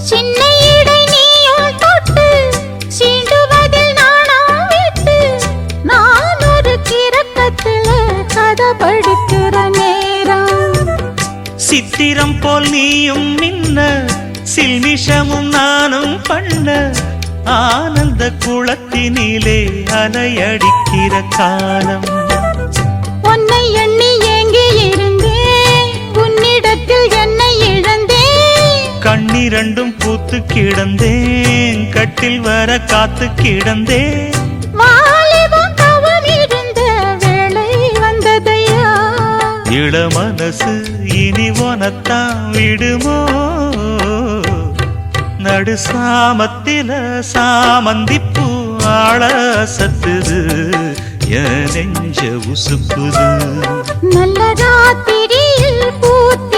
சின்ன இடை நீயும் தொட்டு சீண்டுவதில் நாணம் விட்டு நான் ஒரு கிறக்கத்துல கதை படிக்கிற நேரம். சித்திரம் போல் நீயும் நின்ன சில்மிஷமும் நானும் பண்ண ஆனந்த குளத்தினிலே அலையடிக்கிற காலம். உன்னை எண்ணி ஏங்கி இருந்தேன் உன்னிடத்தில் என்னை இழந்தேன். கண்ணிரண்டும் பூத்து கிடந்தேன் கட்டில் வர காத்து கிடந்தேன். வாலிபம் தவம் இருந்த வேளை வந்ததையா. இள மனசு இனி உனத்தான் விடுமோ நடு சாமத்தில சாமந்திப்பூ ஆள சத்துது என் நெஞ்ச உசுப்புது. நல்ல ராத்திரியில் பூத்த